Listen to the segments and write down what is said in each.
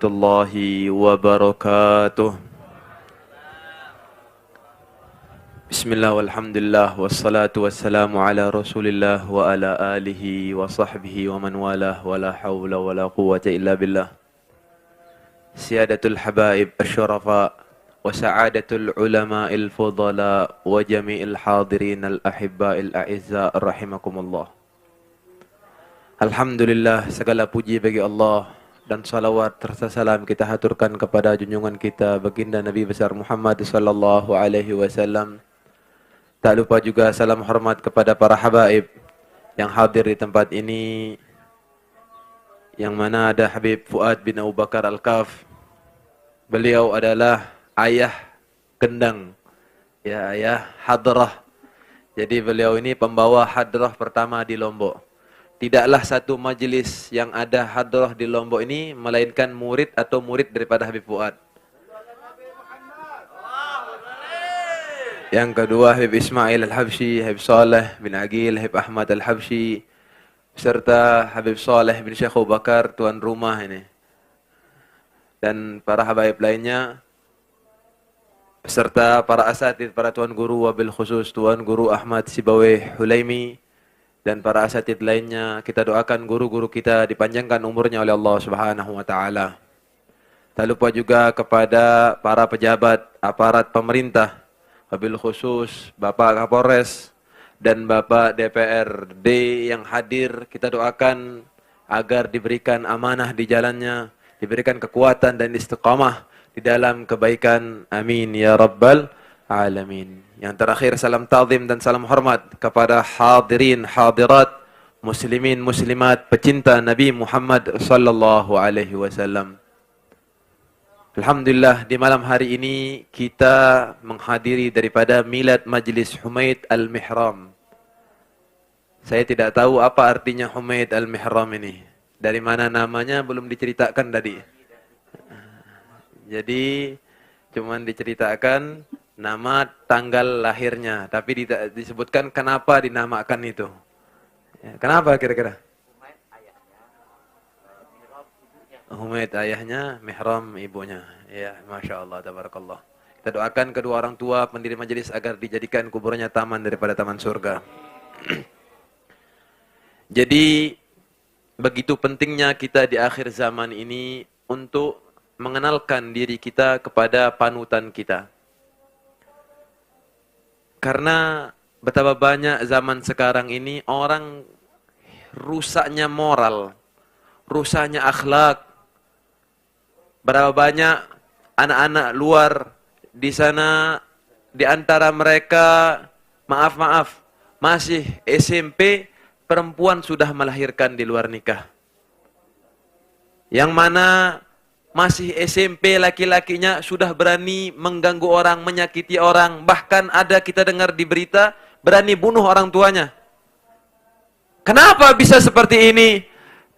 warahmatullahi wabarakatuh. Bismillah walhamdulillah wassalatu wassalamu ala rasulillah wa ala alihi wa sahbihi wa man walah wa la hawla wa la quwwata illa billah. Siyadatul habaib asyarafa wa sa'adatul ulama'il fudala wa jami'il hadirin al-ahibba'il a'izza rahimakumullah. Alhamdulillah, segala puji bagi Allah dan salawat serta salam kita haturkan kepada junjungan kita baginda Nabi besar Muhammad sallallahu alaihi wasallam. Tak lupa juga salam hormat kepada para habaib yang hadir di tempat ini, yang mana ada Habib Fuad bin Abu Bakar Al-Kaf. Beliau adalah ayah kendang, ya, ayah hadrah. Jadi beliau ini pembawa hadrah pertama di Lombok. Tidaklah satu majelis yang ada hadrah di Lombok ini melainkan murid atau murid daripada Habib Fuad. Yang kedua Habib Ismail Al-Habsyi, Habib Saleh bin Aqil, Habib Ahmad Al-Habsyi, serta Habib Saleh bin Syekh Abu Bakar, tuan rumah ini. Dan para habaib lainnya, serta para asatid, para tuan guru, wabil khusus Tuan Guru Ahmad Sibawayh Hulaimi, dan para asatid lainnya. Kita doakan guru-guru kita dipanjangkan umurnya oleh Allah Subhanahu wa taala. Tak lupa juga kepada para pejabat aparat pemerintah, wabil khusus Bapak Kapolres dan Bapak DPRD yang hadir. Kita doakan agar diberikan amanah di jalannya, diberikan kekuatan dan istiqamah di dalam kebaikan. Amin ya rabbal alamin. Yang terakhir salam ta'zim dan salam hormat kepada hadirin hadirat, muslimin muslimat, pecinta Nabi Muhammad sallallahu alaihi wasallam. Alhamdulillah, di malam hari ini kita menghadiri daripada milad Majlis Humaid Al-Mihram. Saya tidak tahu apa artinya Humaid Al-Mihram ini. Dari mana namanya belum diceritakan tadi. Jadi cuman diceritakan nama, tanggal lahirnya, tapi tidak disebutkan kenapa dinamakan itu. Ya, kenapa kira-kira? Humaid ayahnya, Mihram ibunya. Ya, Masya Allah, tabarakallah. Kita doakan kedua orang tua pendiri majelis agar dijadikan kuburnya taman daripada taman surga. Jadi, begitu pentingnya kita di akhir zaman ini untuk mengenalkan diri kita kepada panutan kita. Karena betapa banyak zaman sekarang ini orang rusaknya moral, rusaknya akhlak. Berapa banyak anak-anak luar di sana, di antara mereka, maaf, masih SMP, perempuan sudah melahirkan di luar nikah. Yang mana masih SMP laki-lakinya sudah berani mengganggu orang, menyakiti orang. Bahkan ada kita dengar di berita, berani bunuh orang tuanya. Kenapa bisa seperti ini?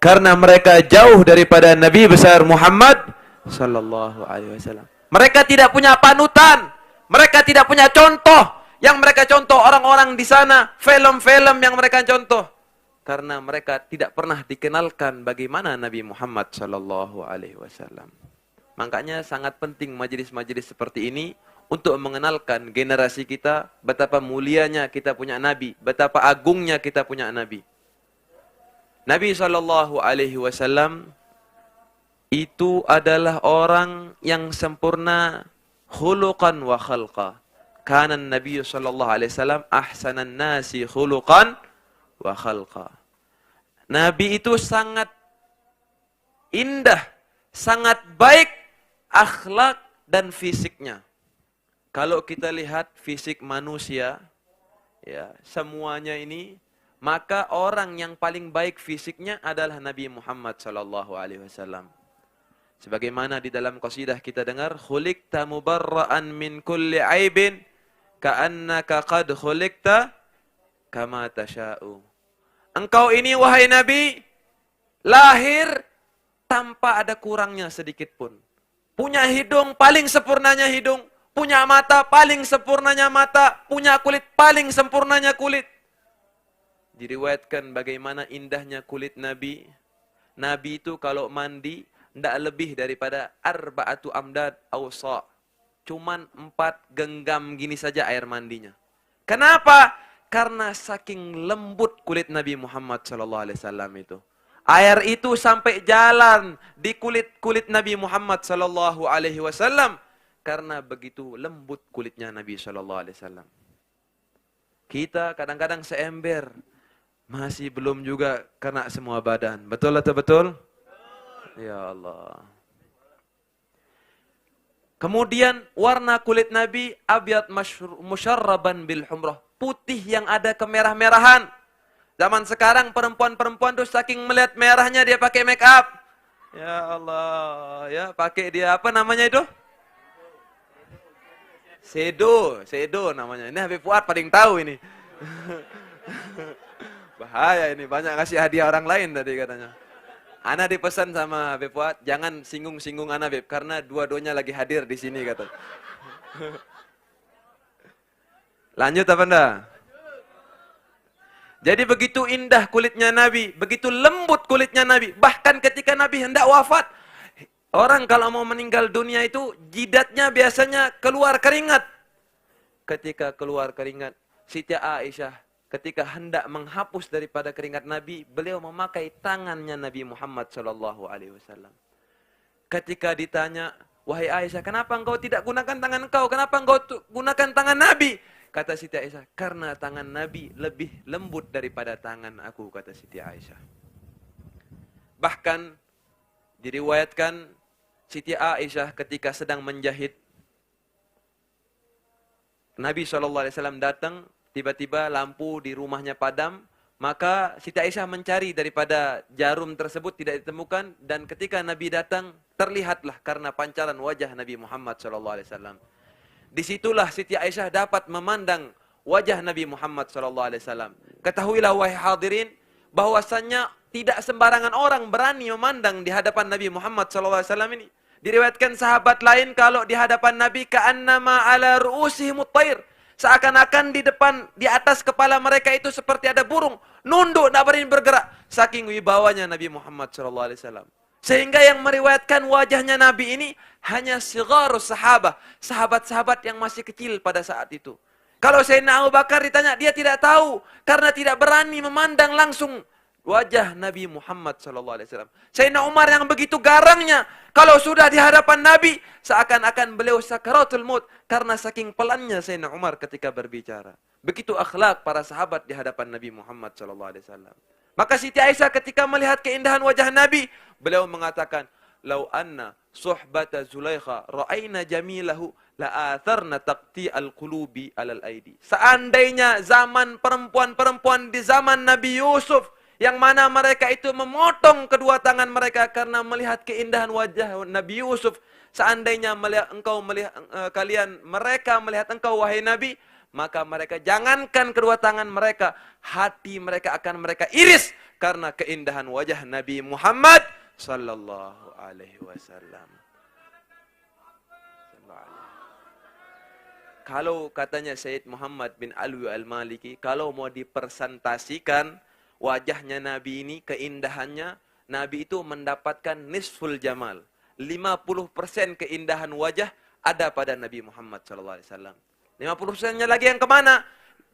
Karena mereka jauh daripada Nabi besar Muhammad sallallahu alaihi wasallam. Mereka tidak punya panutan. Mereka tidak punya contoh. Yang mereka contoh orang-orang di sana, film-film yang mereka contoh. Karena mereka tidak pernah dikenalkan bagaimana Nabi Muhammad sallallahu alaihi wasallam. Makanya sangat penting majelis-majelis seperti ini untuk mengenalkan generasi kita betapa mulianya kita punya Nabi, betapa agungnya kita punya Nabi. Nabi sallallahu alaihi wasallam itu adalah orang yang sempurna khuluqan wa khalqa. Kana Nabi sallallahu alaihi wasallam ahsanan nasi khuluqan wa khalqa. Nabi itu sangat indah, sangat baik akhlak dan fisiknya. Kalau kita lihat fisik manusia, ya, semuanya ini, maka orang yang paling baik fisiknya adalah Nabi Muhammad sallallahu alaihi wasallam. Sebagaimana di dalam qasidah kita dengar, khuliqta mubarra'an min kulli aibin ka'annaka qad khuliqta kama tasha'u. Engkau ini wahai Nabi, lahir tanpa ada kurangnya sedikit pun. Punya hidung paling sempurnanya hidung, punya mata paling sempurnanya mata, punya kulit paling sempurnanya kulit. Diriwayatkan bagaimana indahnya kulit Nabi. Nabi itu kalau mandi, tidak lebih daripada arba'atu amdad awsa. Cuman 4 genggam gini saja air mandinya. Kenapa? Karena saking lembut kulit Nabi Muhammad SAW itu. Air itu sampai jalan di kulit Nabi Muhammad SAW. Karena begitu lembut kulitnya Nabi SAW. Kita kadang-kadang seember. Masih belum juga kena semua badan. Betul atau betul? Ya Allah. Kemudian warna kulit Nabi abyad musyarraban bil humrah. Putih yang ada kemerah-merahan. Zaman sekarang perempuan-perempuan tuh saking melihat merahnya dia pakai make up. Ya Allah, ya pakai dia apa namanya itu? Sedo namanya. Ini Habib Fuad paling tahu ini. Bahaya ini, banyak kasih hadiah orang lain tadi katanya. Ana dipesan sama Habib Fuad, jangan singgung-singgung Ana Habib, karena dua-duanya lagi hadir di sini kata. Lanjut apa enggak? Jadi begitu indah kulitnya Nabi, begitu lembut kulitnya Nabi. Bahkan ketika Nabi hendak wafat, orang kalau mau meninggal dunia itu jidatnya biasanya keluar keringat. Ketika keluar keringat, Siti Aisyah ketika hendak menghapus daripada keringat Nabi, beliau memakai tangannya Nabi Muhammad SAW. Ketika ditanya, wahai Aisyah, kenapa engkau tidak gunakan tangan engkau? Kenapa engkau gunakan tangan Nabi? Kata Siti Aisyah, karena tangan Nabi lebih lembut daripada tangan aku, kata Siti Aisyah. Bahkan diriwayatkan Siti Aisyah ketika sedang menjahit, Nabi SAW datang, tiba-tiba lampu di rumahnya padam, maka Siti Aisyah mencari daripada jarum tersebut tidak ditemukan, dan ketika Nabi datang, terlihatlah karena pancaran wajah Nabi Muhammad SAW. Disitulah Siti Aisyah dapat memandang wajah Nabi Muhammad SAW. Ketahuilah wahai hadirin, bahwasannya tidak sembarangan orang berani memandang di hadapan Nabi Muhammad SAW ini. Diriwayatkan sahabat lain kalau di hadapan Nabi, ka'annama ala ru'usihimut thair. Seakan-akan di atas kepala mereka itu seperti ada burung. Nunduk, tak berani bergerak. Saking wibawanya Nabi Muhammad SAW. Sehingga yang meriwayatkan wajahnya Nabi ini hanya sigharus sahabah. Sahabat-sahabat yang masih kecil pada saat itu. Kalau Sayyidina Abu Bakar ditanya, dia tidak tahu. Karena tidak berani memandang langsung wajah Nabi Muhammad SAW. Sayyidina Umar yang begitu garangnya, kalau sudah di hadapan Nabi, seakan-akan beliau sakaratul maut. Karena saking pelannya Sayyidina Umar ketika berbicara. Begitu akhlak para sahabat di hadapan Nabi Muhammad SAW. Maka Siti Aisyah ketika melihat keindahan wajah Nabi, beliau mengatakan, "Lau anna suhbata Zulaikha ra'aina jamilahu la'atharna taqti al-qulubi alal aidi." Seandainya zaman perempuan-perempuan di zaman Nabi Yusuf, yang mana mereka itu memotong kedua tangan mereka karena melihat keindahan wajah Nabi Yusuf. Seandainya mereka melihat engkau wahai Nabi, maka mereka jangankan kedua tangan mereka, hati mereka akan mereka iris karena keindahan wajah Nabi Muhammad sallallahu alaihi wasallam. Kalau katanya Sayyid Muhammad bin Alwi al-Maliki, kalau mau dipresentasikan wajahnya Nabi ini, keindahannya, Nabi itu mendapatkan nisful jamal. 50% keindahan wajah ada pada Nabi Muhammad SAW. 50%-nya lagi yang kemana?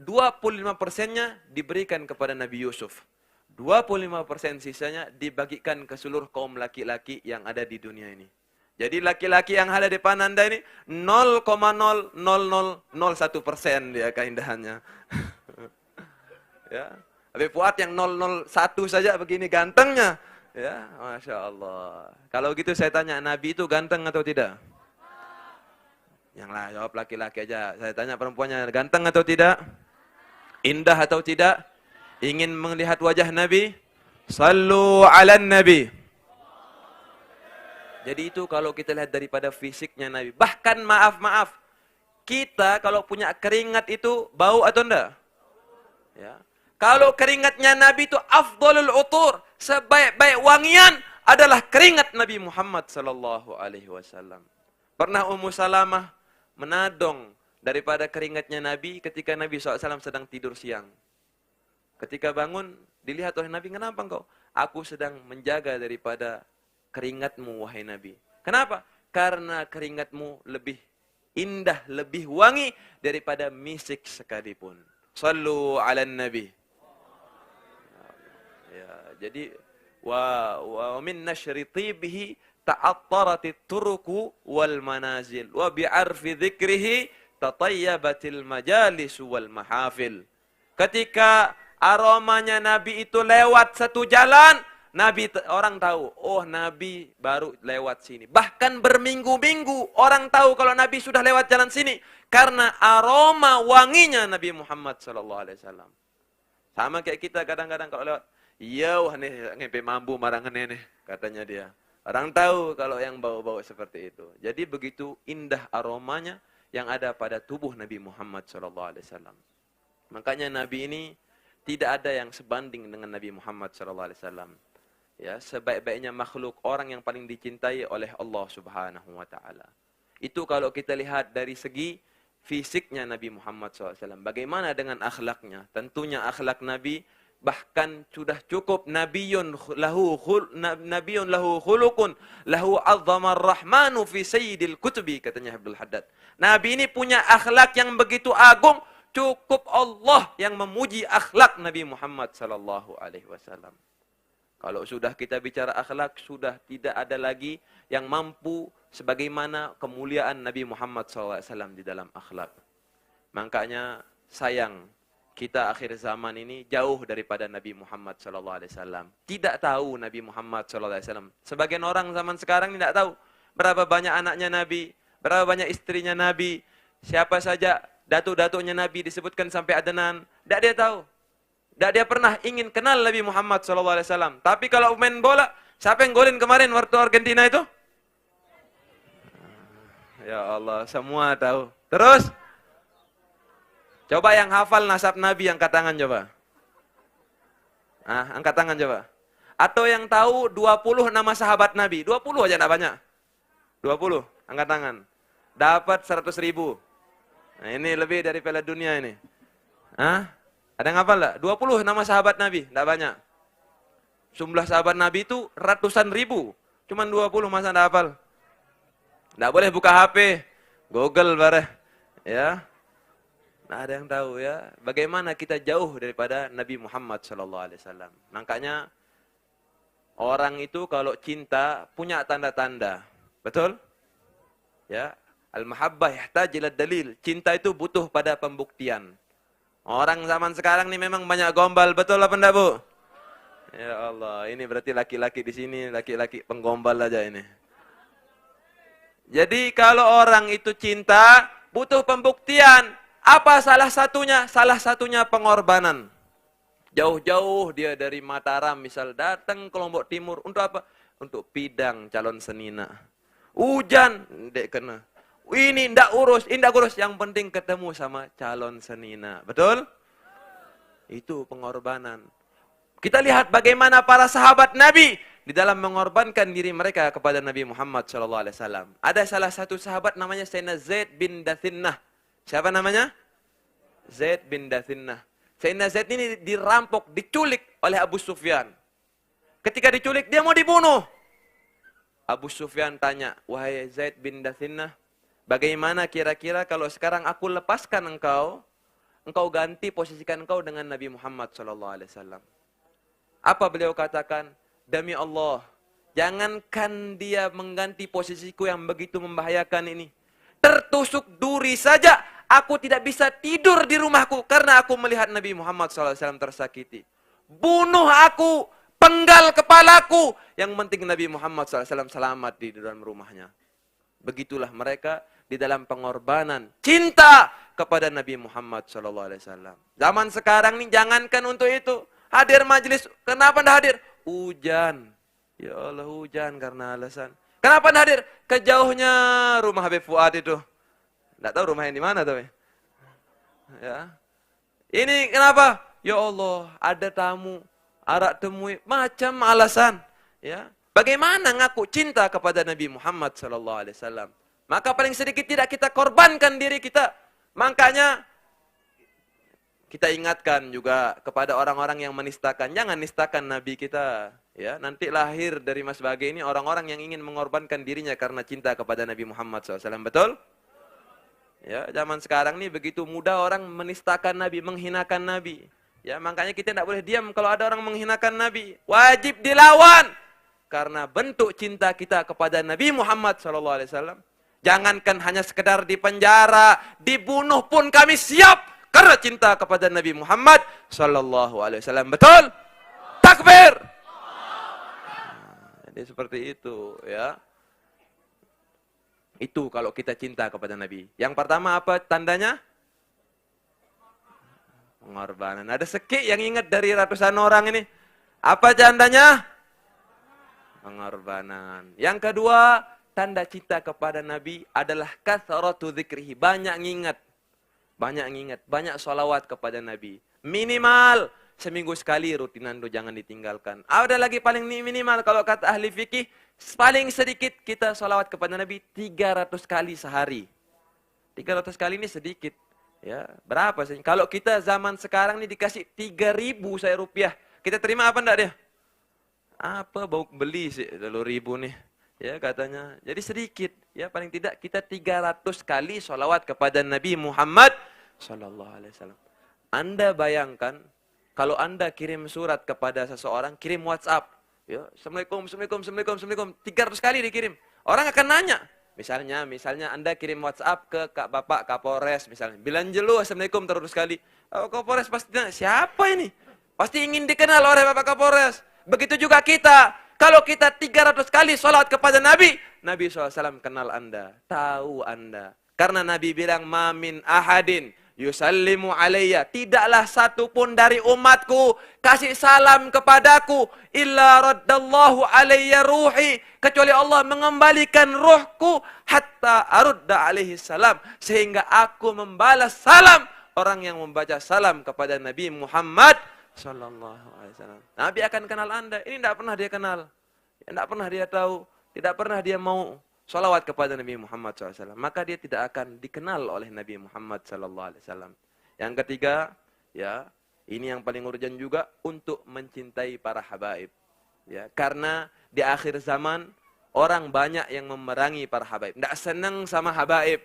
25%-nya diberikan kepada Nabi Yusuf. 25% sisanya dibagikan ke seluruh kaum laki-laki yang ada di dunia ini. Jadi laki-laki yang ada di depan Anda ini 0,00001% dia keindahannya. Ya. Habib Fuad yang 001 saja begini gantengnya. Ya, Masya Allah. Kalau gitu saya tanya, Nabi itu ganteng atau tidak? Yang lah jawab laki-laki aja. Saya tanya perempuannya, ganteng atau tidak? Indah atau tidak? Ingin melihat wajah Nabi? Sallu ala Nabi. Jadi itu kalau kita lihat daripada fisiknya Nabi. Bahkan maaf, kita kalau punya keringat itu bau atau enggak? Ya. Kalau keringatnya Nabi itu afdalul utur, sebaik-baik wangian adalah keringat Nabi Muhammad sallallahu alaihi wasallam. Pernah Ummu Salamah menadong daripada keringatnya Nabi ketika Nabi SAW sedang tidur siang. Ketika bangun, dilihat oleh Nabi, kenapa engkau? Aku sedang menjaga daripada keringatmu wahai Nabi. Kenapa? Karena keringatmu lebih indah, lebih wangi daripada misik sekalipun. Sallu ala Nabi. Ya, jadi wa min nashri tibihi ta'attaratit turuku wal manazil wa bi'arfi dzikrihi tatayyabatil majalis wal mahafil. Ketika aromanya Nabi itu lewat satu jalan, orang tahu, oh Nabi baru lewat sini. Bahkan berminggu-minggu orang tahu kalau Nabi sudah lewat jalan sini karena aroma wanginya Nabi Muhammad sallallahu alaihi wasallam. Sama kayak kita kadang-kadang kalau lewat, "Iya, wah nih ngepe mambu marang nih," katanya dia. Orang tahu kalau yang bau-bau seperti itu. Jadi begitu indah aromanya yang ada pada tubuh Nabi Muhammad sallallahu alaihi wasallam. Makanya Nabi ini tidak ada yang sebanding dengan Nabi Muhammad sallallahu alaihi wasallam. Ya, sebaik-baiknya makhluk, orang yang paling dicintai oleh Allah Subhanahu wa taala. Itu kalau kita lihat dari segi fisiknya Nabi Muhammad SAW. Bagaimana dengan akhlaknya? Tentunya akhlak Nabi bahkan sudah cukup nabiyun lahu khuluqun lahu azzamar rahmanu fi sayyidil kutubi, katanya Abdul Haddad. Nabi ini punya akhlak yang begitu agung, cukup Allah yang memuji akhlak Nabi Muhammad sallallahu alaihi wasallam. Kalau sudah kita bicara akhlak, sudah tidak ada lagi yang mampu sebagaimana kemuliaan Nabi Muhammad SAW di dalam akhlak. Makanya sayang, kita akhir zaman ini jauh daripada Nabi Muhammad SAW. Tidak tahu Nabi Muhammad SAW. Sebagian orang zaman sekarang tidak tahu berapa banyak anaknya Nabi, berapa banyak istrinya Nabi, siapa saja datuk-datuknya Nabi disebutkan sampai Adnan. Tidak dia tahu. Tidak dia pernah ingin kenal Nabi Muhammad SAW. Tapi kalau main bola, siapa yang golin kemarin waktu Argentina itu? Ya Allah, semua tahu. Terus, coba yang hafal nasab Nabi, angkat tangan coba. Angkat tangan coba. Atau yang tahu 20 nama sahabat Nabi. 20 aja, tidak banyak. 20, angkat tangan. Dapat 100.000. Nah, ini lebih dari Piala Dunia ini. Ada yang hafal enggak? 20 nama sahabat Nabi, tidak banyak. Jumlah sahabat Nabi itu ratusan ribu. Cuman 20 masa tidak hafal. Tidak boleh buka HP, Google bareh. Ya. Nah, ada yang tahu ya, bagaimana kita jauh daripada Nabi Muhammad SAW. Makanya orang itu kalau cinta punya tanda-tanda. Betul? Ya. Al-mahabbah yahtaj ila dalil. Cinta itu butuh pada pembuktian. Orang zaman sekarang ini memang banyak gombal, betul apa enggak, Bu? Ya Allah, ini berarti laki-laki di sini, laki-laki penggombal aja ini. Jadi kalau orang itu cinta, butuh pembuktian. Apa salah satunya? Salah satunya pengorbanan. Jauh-jauh dia dari Mataram, misal datang ke Lombok Timur. Untuk apa? Untuk pidang calon senina. Hujan, ndek kena. Ini ndak urus, yang penting ketemu sama calon senina. Betul? Itu pengorbanan. Kita lihat bagaimana para sahabat Nabi di dalam mengorbankan diri mereka kepada Nabi Muhammad SAW. Ada salah satu sahabat namanya Sayyidina Zaid bin Dathinnah. Siapa namanya? Zaid bin Dathinnah. Sayyidina Zaid ini dirampok, diculik oleh Abu Sufyan. Ketika diculik, dia mau dibunuh. Abu Sufyan tanya, wahai Zaid bin Dathinnah, bagaimana kira-kira kalau sekarang aku lepaskan engkau ganti posisikan engkau dengan Nabi Muhammad SAW. Apa beliau katakan? Demi Allah, jangankan dia mengganti posisiku yang begitu membahayakan ini. Tertusuk duri saja, aku tidak bisa tidur di rumahku karena aku melihat Nabi Muhammad SAW tersakiti. Bunuh aku, penggal kepalaku. Yang penting Nabi Muhammad SAW selamat di dalam rumahnya. Begitulah mereka di dalam pengorbanan cinta kepada Nabi Muhammad SAW. Zaman sekarang ini jangankan untuk itu. Hadir majelis, kenapa tidak hadir? Hujan. Ya Allah, hujan karena alasan. Kenapa tidak hadir? Kejauhnya rumah Habib Fuad itu. Tidak tahu rumahnya di mana tapi. Ya. Ini kenapa? Ya Allah, ada tamu, arak temui, macam alasan. Ya. Bagaimana ngaku cinta kepada Nabi Muhammad SAW? Maka paling sedikit tidak kita korbankan diri kita. Makanya kita ingatkan juga kepada orang-orang yang menistakan. Jangan nistakan Nabi kita. Ya, nanti lahir dari Mas Bage ini orang-orang yang ingin mengorbankan dirinya karena cinta kepada Nabi Muhammad SAW. Betul? Ya, zaman sekarang nih begitu mudah orang menistakan Nabi, menghinakan Nabi. Ya, makanya kita tidak boleh diam kalau ada orang menghinakan Nabi. Wajib dilawan. Karena bentuk cinta kita kepada Nabi Muhammad SAW. Jangankan hanya sekedar di penjara, dibunuh pun kami siap karena cinta kepada Nabi Muhammad SAW. Betul? Takbir. Jadi seperti itu, ya. Itu kalau kita cinta kepada Nabi. Yang pertama apa tandanya? Pengorbanan. Ada sekik yang ingat dari ratusan orang ini. Apa tandanya? Pengorbanan. Yang kedua, tanda cinta kepada Nabi adalah kathratu dzikrihi. Banyak ngingat. Banyak ngingat. Banyak sholawat kepada Nabi. Minimal seminggu sekali rutinan itu jangan ditinggalkan. Ada lagi paling minimal kalau kata ahli fikih, paling sedikit kita sholawat kepada Nabi 300 kali sehari. 300 kali ini sedikit. Ya, berapa sih? Kalau kita zaman sekarang ini dikasih 3.000 saya rupiah, kita terima apa enggak dia? Apa bau beli sih 10.000 nih. Ya katanya. Jadi sedikit. Ya paling tidak kita 300 kali sholawat kepada Nabi Muhammad SAW. Anda bayangkan, kalau Anda kirim surat kepada seseorang, kirim WhatsApp. Ya, Assalamualaikum, Assalamualaikum, Assalamualaikum, Assalamualkum. 300 kali dikirim. Orang akan nanya. Misalnya Anda kirim WhatsApp ke Bapak Kapolres misalnya. Bilang jelu Assalamualaikum terus kali. Oh, Kapolres pasti nanya, siapa ini? Pasti ingin dikenal oleh Bapak Kapolres. Begitu juga kita. Kalau kita 300 kali sholat kepada Nabi, Nabi SAW kenal Anda. Tahu Anda. Karena Nabi bilang, ma min ahadin yusallimu alayya, tidaklah satu pun dari umatku kasih salam kepadaku illa raddallahu alayya ruhi, kecuali Allah mengembalikan ruhku hatta arudda alaihi salam, sehingga aku membalas salam orang yang membaca salam kepada Nabi Muhammad sallallahu alaihi wasallam. Nabi akan kenal Anda. Ini tidak pernah dia kenal, tidak pernah dia tahu, tidak pernah dia mau salawat kepada Nabi Muhammad SAW. Maka dia tidak akan dikenal oleh Nabi Muhammad SAW. Yang ketiga, ya, ini yang paling urgent juga, untuk mencintai para habaib. Ya, karena di akhir zaman orang banyak yang memerangi para habaib, tidak senang sama habaib,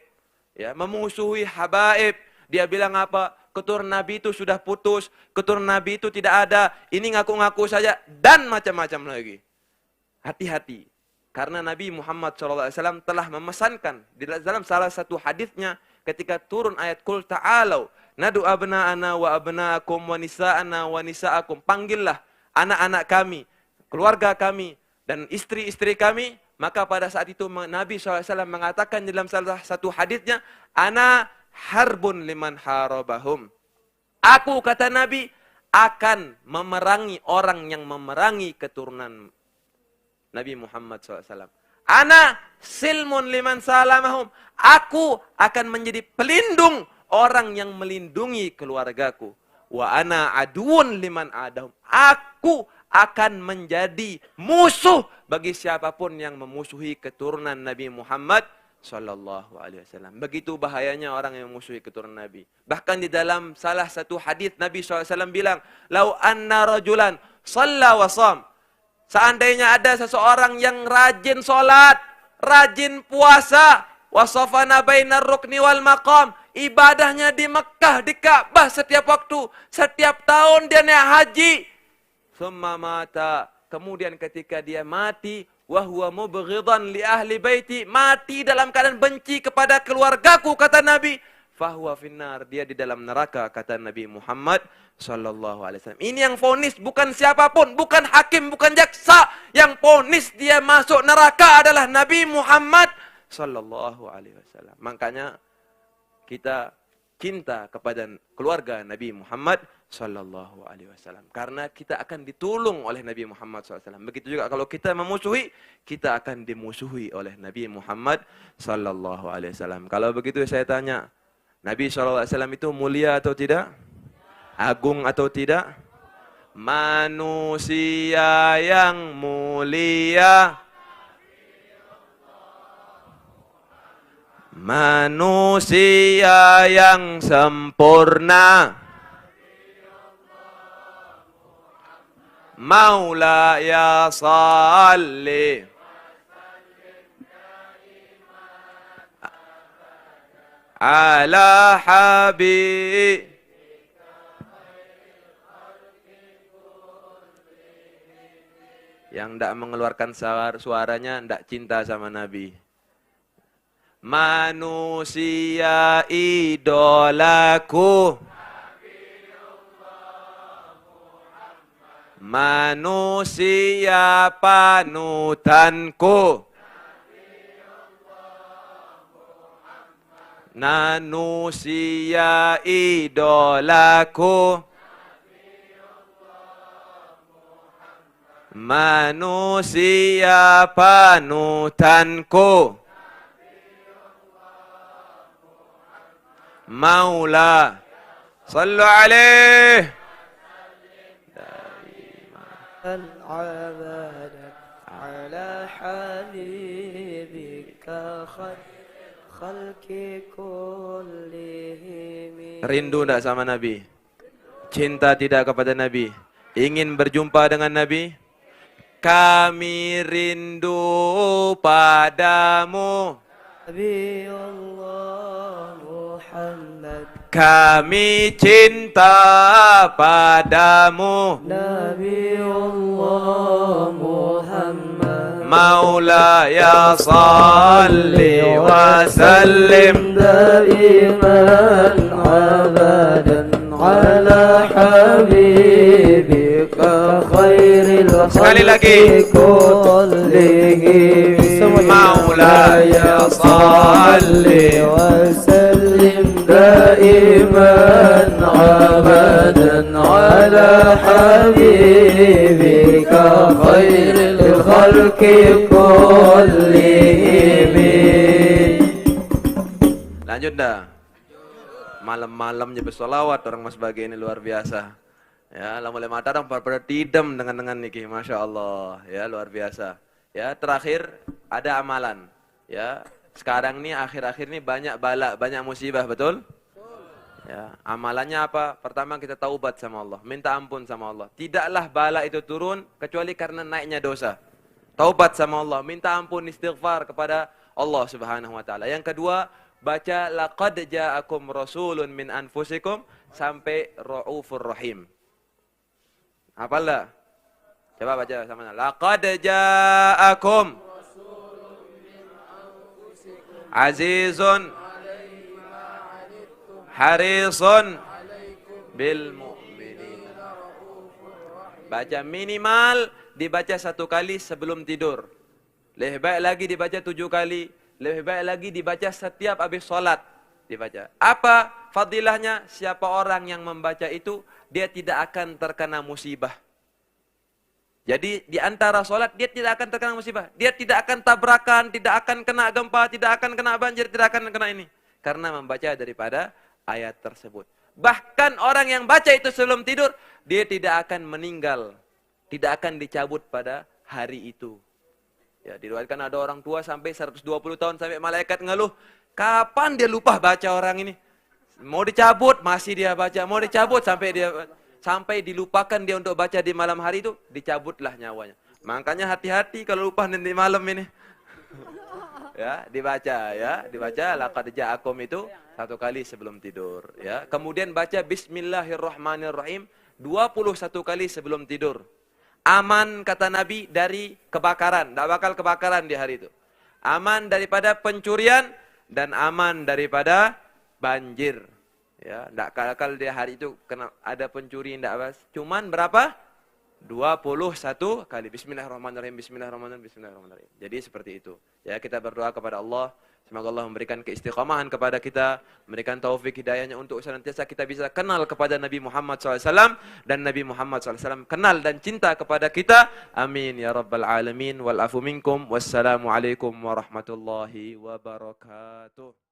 ya, memusuhi habaib. Dia bilang apa? Keturunan Nabi itu sudah putus, keturunan Nabi itu tidak ada, ini ngaku-ngaku saja, dan macam-macam lagi. Hati-hati. Karena Nabi Muhammad SAW telah memesankan di dalam salah satu hadisnya ketika turun ayat Qul ta'alau nadu abna'ana wa abna'akum wa nisa'ana wa nisa'akum. Panggillah anak-anak kami, keluarga kami, dan istri-istri kami. Maka pada saat itu Nabi SAW mengatakan di dalam salah satu hadisnya, ana harbun liman harabahum. Aku, kata Nabi, akan memerangi orang yang memerangi keturunan Nabi Muhammad SAW. Ana silmun liman salamahum. Aku akan menjadi pelindung orang yang melindungi keluargaku. Wa ana aduun liman adahum. Aku akan menjadi musuh bagi siapapun yang memusuhi keturunan Nabi Muhammad sallallahu alaihi wasallam. Begitu bahayanya orang yang memusuhi keturunan Nabi. Bahkan di dalam salah satu hadis Nabi SAW bilang, "Lau anna rajulan shalla wa sham." Seandainya ada seseorang yang rajin sholat, rajin puasa, wasofana bainar rukni wal maqam, ibadahnya di Mekah, di Ka'bah setiap waktu, setiap tahun dia naik haji. Summa mata, kemudian ketika dia mati, wahwa mubghidan li ahli baiti, mati dalam keadaan benci kepada keluargaku, kata Nabi, fahuwa finnar, dia di dalam neraka, kata Nabi Muhammad sallallahu alaihi wasallam. Ini yang vonis, bukan siapapun, bukan hakim, bukan jaksa. Yang vonis dia masuk neraka adalah Nabi Muhammad sallallahu alaihi wasallam. Makanya kita cinta kepada keluarga Nabi Muhammad sallallahu alaihi wasallam, karena kita akan ditolong oleh Nabi Muhammad SAW. Begitu juga kalau kita memusuhi, kita akan dimusuhi oleh Nabi Muhammad sallallahu alaihi wasallam. Kalau begitu saya tanya, Nabi SAW itu mulia atau tidak? Agung atau tidak? Manusia yang mulia, manusia yang sempurna, Maulaya salli ala habib. Yang tidak mengeluarkan suaranya tidak cinta sama Nabi. Manusia idolaku, manusia panutanku, manusia idolaku, manusia panutanku, Maula sallu alaih على حبيبك خلق كلهم. Rindu tidak sama Nabi? Cinta tidak kepada Nabi? Ingin berjumpa dengan Nabi? Kami rindu padamu. Nabi Allah Muhammad, kami cinta padamu. Nabi Allah Muhammad, Maulaya salli wa sallim daiman abadan ala habibika khairil Sekali lagi. kullihim. Maulaya salli wa sallim daiman abadan ala habibika khairil khalqi kullihim. Lanjut dah. Malam-malamnya bersolawat orang mas bagi ini luar biasa. Ya, mulai mata orang pada tidam dengan niki, masya Allah. Ya, luar biasa. Ya, terakhir ada amalan. Ya, sekarang nih akhir-akhir ini banyak bala, banyak musibah, betul? Ya, amalannya apa? Pertama kita taubat sama Allah, minta ampun sama Allah. Tidaklah bala itu turun kecuali karena naiknya dosa. Taubat sama Allah, minta ampun, istighfar kepada Allah Subhanahu wa taala. Yang kedua, baca laqad ja'akum rasulun min anfusikum sampai raufur rahim. Hafal? Coba baca sama-sama. Laqad ja'akum azizun harisun bil mu'minin. Baca minimal dibaca 1 kali sebelum tidur. Lebih baik lagi dibaca 7 kali. Lebih baik lagi dibaca setiap habis sholat. Dibaca. Apa fadilahnya? Siapa orang yang membaca itu, dia tidak akan terkena musibah. Jadi di antara sholat dia tidak akan terkena musibah. Dia tidak akan tabrakan, tidak akan kena gempa, tidak akan kena banjir, tidak akan kena ini. Karena membaca daripada ayat tersebut. Bahkan orang yang baca itu sebelum tidur, dia tidak akan meninggal. Tidak akan dicabut pada hari itu. Ya, diriwayatkan ada orang tua sampai 120 tahun sampai malaikat ngeluh. Kapan dia lupa baca orang ini? Mau dicabut, masih dia baca. Mau dicabut sampai dilupakan dia untuk baca di malam hari itu, dicabutlah nyawanya. Makanya hati-hati kalau lupa nanti malam ini. Ya, dibaca laqad ja'akum itu 1 kali sebelum tidur, ya. Kemudian baca bismillahirrahmanirrahim 21 kali sebelum tidur. Aman kata Nabi dari kebakaran, tidak bakal kebakaran di hari itu. Aman daripada pencurian dan aman daripada banjir. Ya, tidak bakal di hari itu kena ada pencuri, tidak apa. Cuman berapa? 21 kali. Bismillahirrahmanirrahim, bismillahirrahmanirrahim, bismillahirrahmanirrahim. Jadi seperti itu. Ya, kita berdoa kepada Allah. Semoga Allah memberikan keistiqomahan kepada kita, memberikan taufik hidayahnya untuk senantiasa kita bisa kenal kepada Nabi Muhammad SAW dan Nabi Muhammad SAW kenal dan cinta kepada kita. Amin ya rabbal alamin. Wal afu minkum. Wassalamualaikum warahmatullahi wabarakatuh.